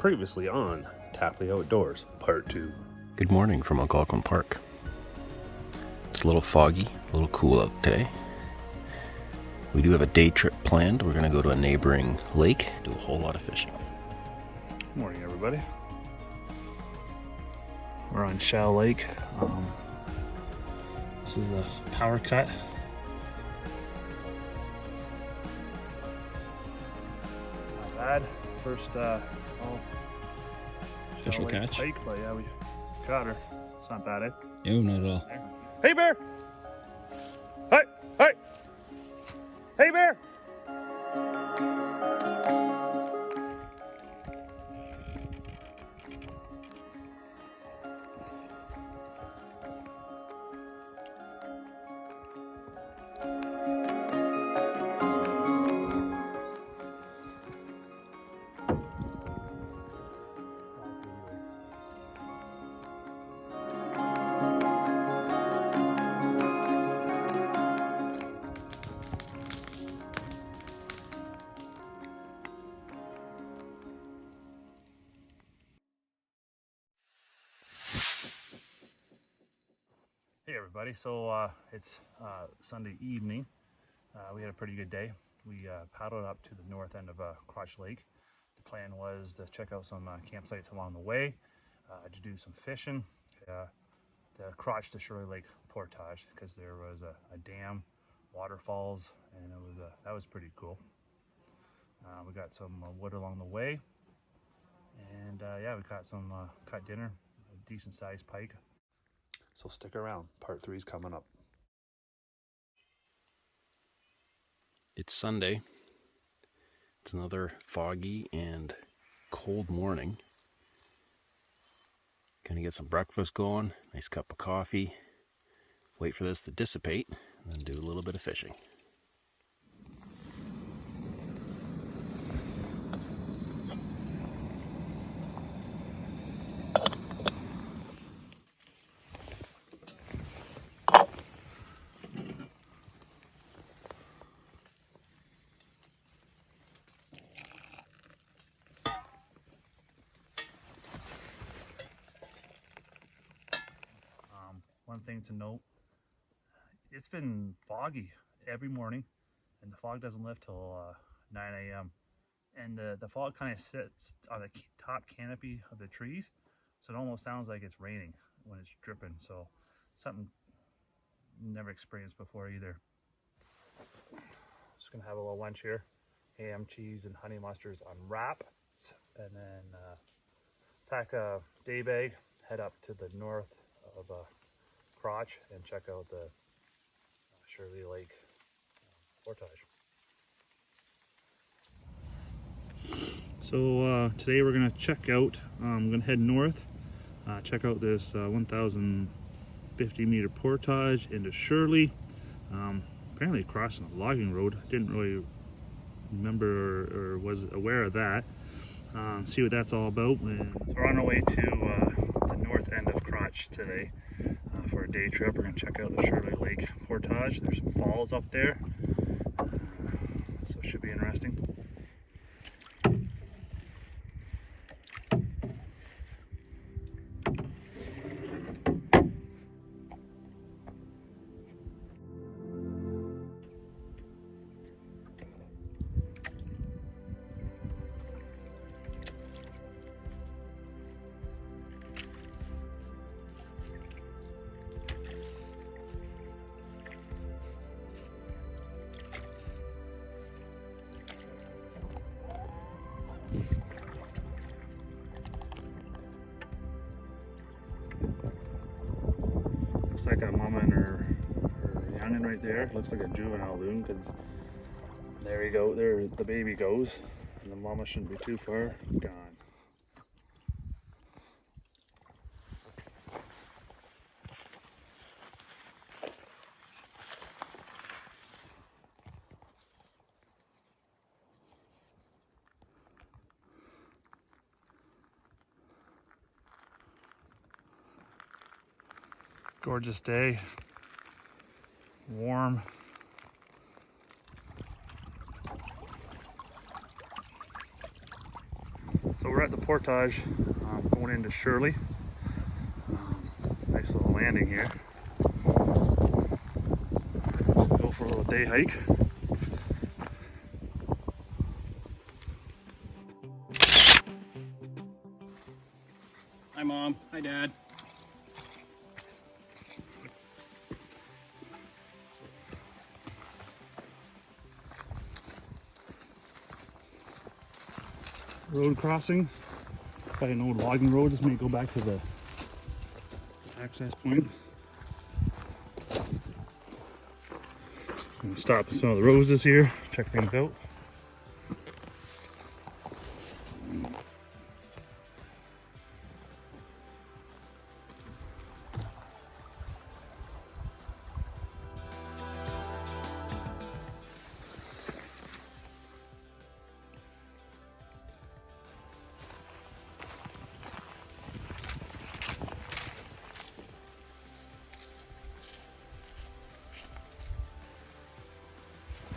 Previously on Tapley Outdoors, Part 2. Good morning from Algonquin Park. It's a little foggy, a little cool out today. We do have a day trip planned. We're going to go to a neighboring lake, do a whole lot of fishing. Good morning, everybody. We're on Shell Lake. This is the power cut. Not bad. First Official Shell Lake catch? Pike, but yeah, we got her. It's not bad, eh? No, not at all. Hey, bear! Hey! Hey! Hey, bear! Hey everybody, so it's Sunday evening. We had a pretty good day. We paddled up to the north end of Crotch Lake. The plan was to check out some campsites along the way, to do some fishing, the Crotch to Shirley Lake portage, because there was a dam, waterfalls, and that was pretty cool. We got some wood along the way, and yeah, we got some cut dinner, a decent sized pike. So stick around, Part 3 is coming up. It's Sunday. It's another foggy and cold morning. Gonna get some breakfast going, nice cup of coffee, wait for this to dissipate, and then do a little bit of fishing. One thing to note, it's been foggy every morning, and the fog doesn't lift till 9 a.m. And the fog kind of sits on the top canopy of the trees, so it almost sounds like it's raining when it's dripping. So something never experienced before either. Just gonna have a little lunch here: ham, cheese, and honey mustards on wrap, and then pack a day bag, head up to the north of Crotch and check out the Shirley Lake portage. So today we're gonna check out, I'm gonna head north, check out this 1,050 meter portage into Shirley. Apparently crossing a logging road. Didn't really remember or was aware of that. See what that's all about. And we're on our way to the north end of Crotch today. For a day trip. We're going to check out the Shirley Lake portage. There's some falls up there, so it should be interesting. Looks like a mama and her youngin right there. Looks like a juvenile loon, because there you go. There the baby goes, and the mama shouldn't be too far gone. Gorgeous day, warm. So we're at the portage going into Shirley. Nice little landing here. Go for a little day hike. Hi, Mom. Hi, Dad. Road crossing by an old logging road. This may go back to the access point. I'm gonna stop and smell the roses here, check things out.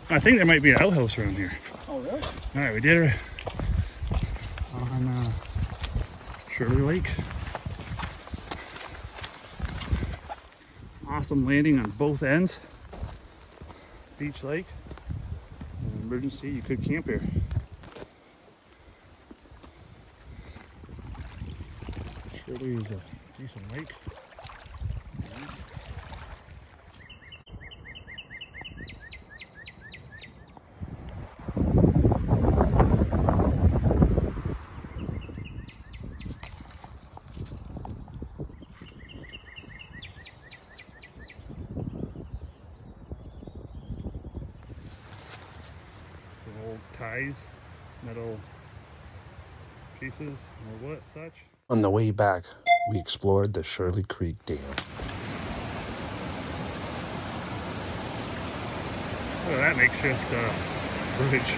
I think there might be an outhouse around here. Oh, really? Alright, we did it on Shirley Lake. Awesome landing on both ends. Beach Lake. In an emergency, you could camp here. Shirley is a decent lake. Old ties, metal pieces, or what such. On the way back, we explored the Shirley Creek Dam. Look at that makeshift bridge.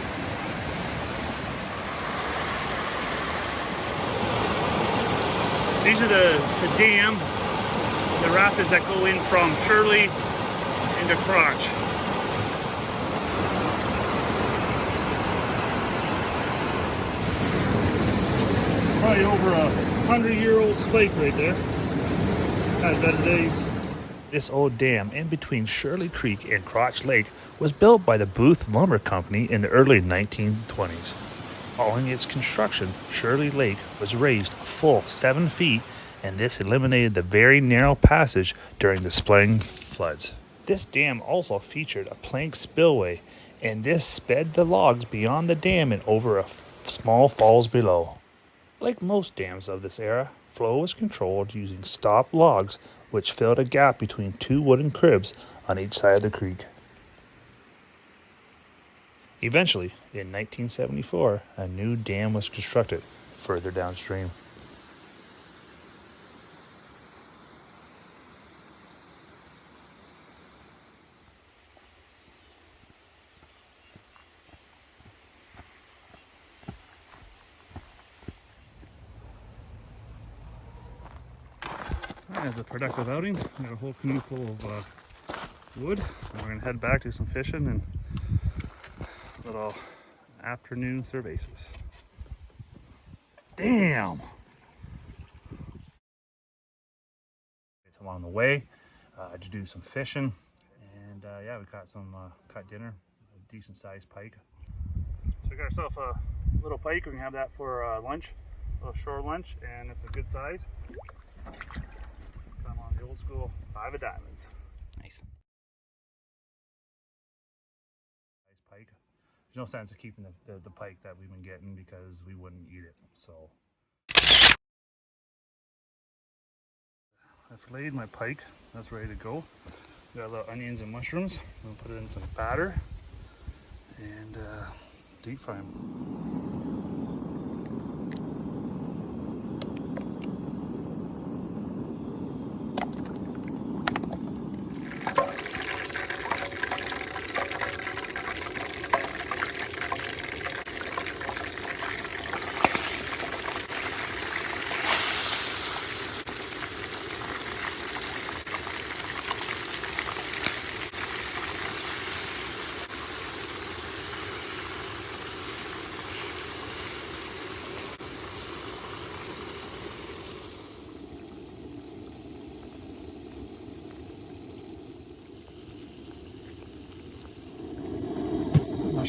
These are the dam, the rapids that go in from Shirley into Crotch. Probably over 100-year-old spike right there. Had better days. This old dam in between Shirley Creek and Crotch Lake was built by the Booth Lumber Company in the early 1920s. Following its construction, Shirley Lake was raised a full 7 feet, and this eliminated the very narrow passage during the spring floods. This dam also featured a plank spillway, and this sped the logs beyond the dam and over a small falls below. Like most dams of this era, flow was controlled using stop logs, which filled a gap between two wooden cribs on each side of the creek. Eventually, in 1974, a new dam was constructed further downstream. That was a productive outing. We got a whole canoe full of wood. And we're going to head back, do some fishing and little afternoon cervezas. Damn! It's along the way to do some fishing. And yeah, we caught some cut dinner, a decent sized pike. So we got ourselves a little pike. We can have that for lunch, a little shore lunch, and it's a good size. On the old school 5 of diamonds. Nice. Nice pike. There's no sense of keeping the pike that we've been getting because we wouldn't eat it. So I filleted my pike. That's ready to go. Got a little onions and mushrooms. I'm gonna put it in some batter and deep fry them.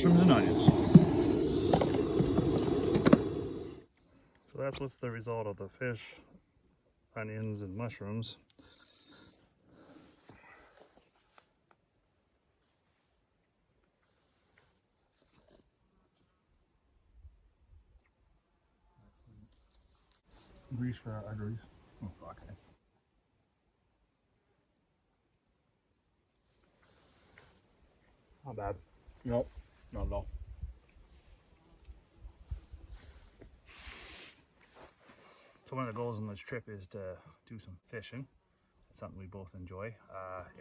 mushrooms and onions. So that's what's the result of the fish, onions, and mushrooms. Grease for our arteries. Oh, fuck it. Not bad. Nope, not at all. So one of the goals on this trip is to do some fishing. It's something we both enjoy.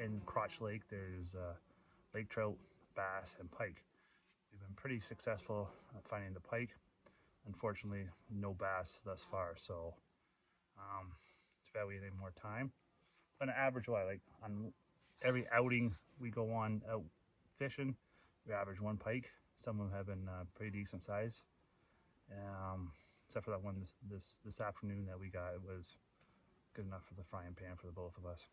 In Crotch Lake, there's lake trout, bass, and pike. We've been pretty successful at finding the pike. Unfortunately, no bass thus far, so too bad we need more time. But an average, like on every outing we go on out fishing, we average one pike. Some of them have been pretty decent size. Except for that one this afternoon that we got, it was good enough for the frying pan for the both of us.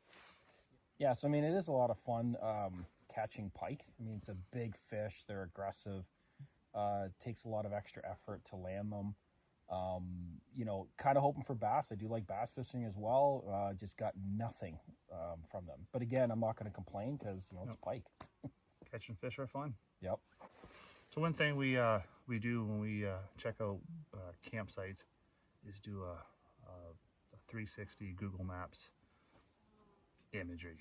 Yeah, so I mean, it is a lot of fun catching pike. I mean, it's a big fish. They're aggressive. It takes a lot of extra effort to land them. You know, kind of hoping for bass. I do like bass fishing as well. Just got nothing from them. But again, I'm not going to complain because, you know, it's pike. Catching fish are fun. Yep. So one thing we do when we check out campsites is do a 360 Google Maps imagery.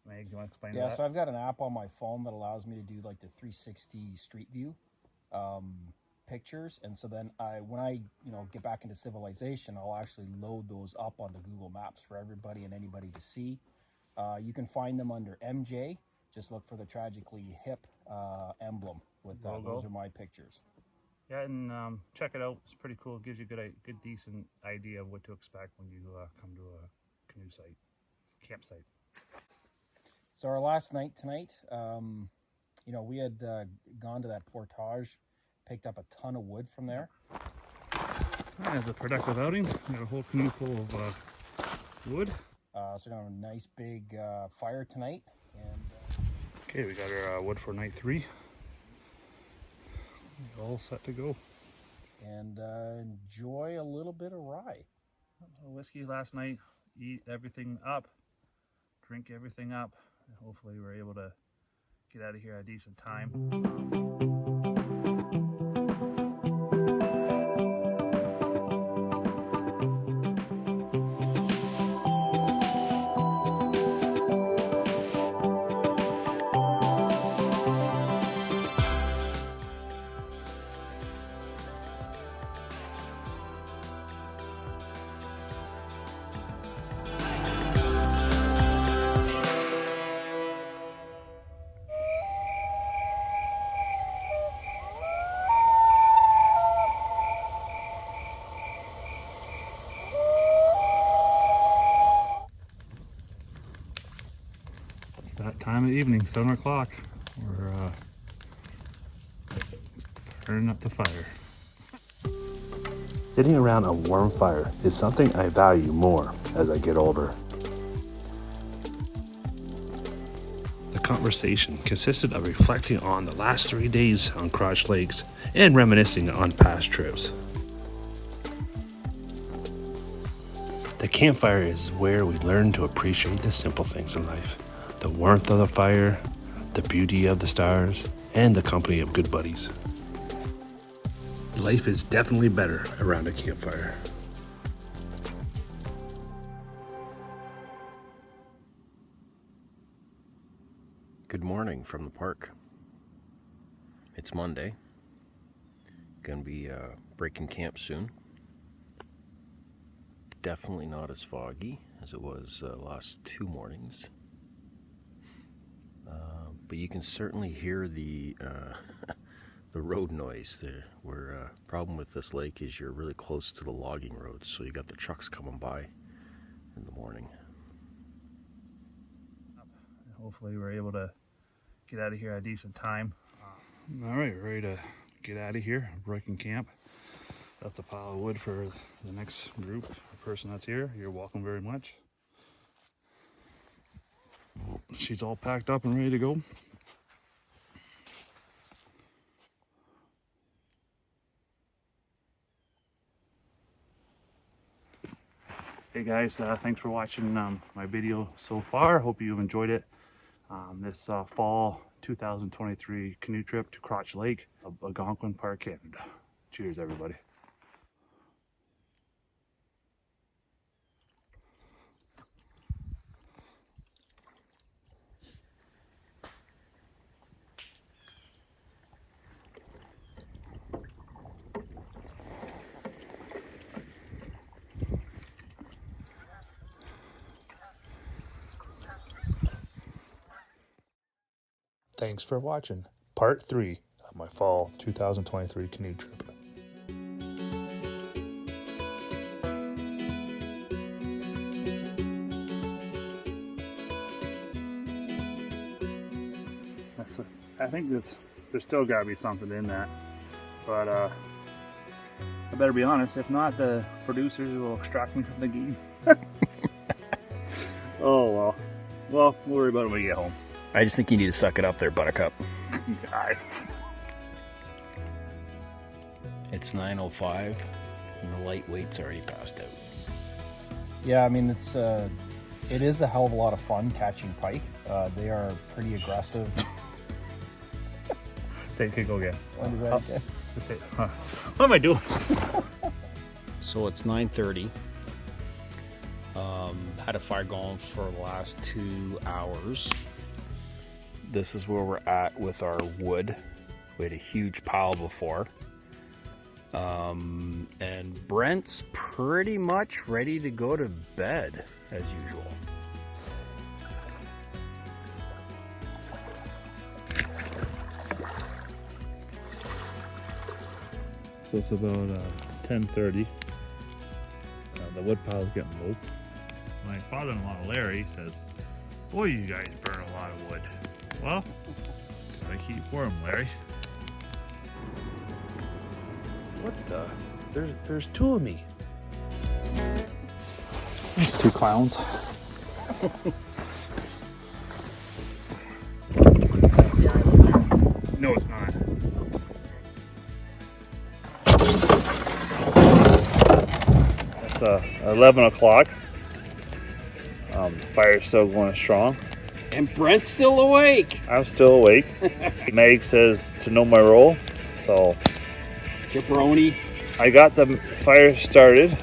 Meg, do you want to explain that? Yeah, so I've got an app on my phone that allows me to do like the 360 street view pictures, and so then when I get back into civilization, I'll actually load those up onto Google Maps for everybody and anybody to see. You can find them under MJ. Just look for the tragically hip emblem with that. Those are my pictures. Yeah, and check it out. It's pretty cool. It gives you a good, decent idea of what to expect when you come to a canoe site, campsite. So our last night tonight, we had gone to that portage, picked up a ton of wood from there. It was a productive outing. We got a whole canoe full of wood. So we're gonna have a nice big fire tonight. And okay, we got our wood for night 3. All set to go. And enjoy a little bit of rye. Whiskey last night. Eat everything up. Drink everything up. Hopefully we're able to get out of here at a decent time. That time of evening, 7 o'clock. We're turning up the fire. Sitting around a warm fire is something I value more as I get older. The conversation consisted of reflecting on the last 3 days on Crotch Lakes and reminiscing on past trips. The campfire is where we learn to appreciate the simple things in life. The warmth of the fire, the beauty of the stars, and the company of good buddies. Life is definitely better around a campfire. Good morning from the park. It's Monday. Gonna be breaking camp soon. Definitely not as foggy as it was last 2 mornings. But you can certainly hear the the road noise there. Problem with this lake is you're really close to the logging roads, so you got the trucks coming by in the morning. Hopefully we're able to get out of here at a decent time. All right, we're ready to get out of here, breaking camp. That's a pile of wood for the next group, the person that's here. You're welcome very much. She's all packed up and ready to go. Hey guys, thanks for watching my video so far. Hope you've enjoyed it. This fall 2023 canoe trip to Crotch Lake, Algonquin Park, Canada. Cheers, everybody. Thanks for watching part 3 of my fall 2023 canoe trip. I think there's still got to be something in that, but I better be honest. If not, the producers will extract me from the game. Oh well. Well, we'll worry about it when we get home. I just think you need to suck it up there, Buttercup. God. It's 9:05 and the lightweight's already passed out. Yeah, I mean, it is a hell of a lot of fun catching pike. They are pretty aggressive. Say, okay, go again. Okay. Just say, what am I doing? So it's 9:30. Had a fire going for the last 2 hours. This is where we're at with our wood. We had a huge pile before. And Brent's pretty much ready to go to bed as usual. So it's about 10:30. The wood pile is getting low. My father-in-law Larry says, "Boy, you guys burn a lot of wood." Well, gotta keep warm, Larry. What the? There's two of me. Two clowns. No, it's not. It's 11 o'clock. Fire's still going strong. And Brent's still awake. I'm still awake. Meg says to know my role, so Jabroni. I got the fire started,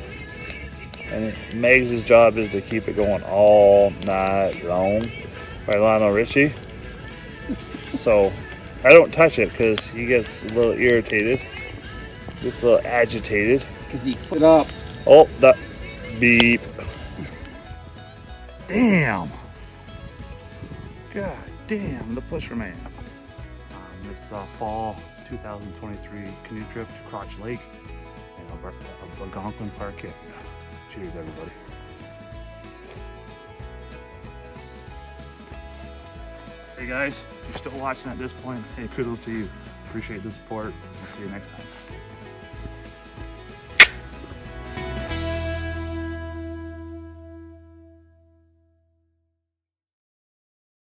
and Meg's job is to keep it going all night long. By Lionel Richie. So I don't touch it because he gets a little irritated, gets a little agitated. Because he put up. Oh, that beep. Damn. God damn, the pusher man. This fall 2023 canoe trip to Crotch Lake in Algonquin Park. Cheers, everybody. Hey guys, if you're still watching at this point, hey, kudos to you. Appreciate the support. We'll see you next time.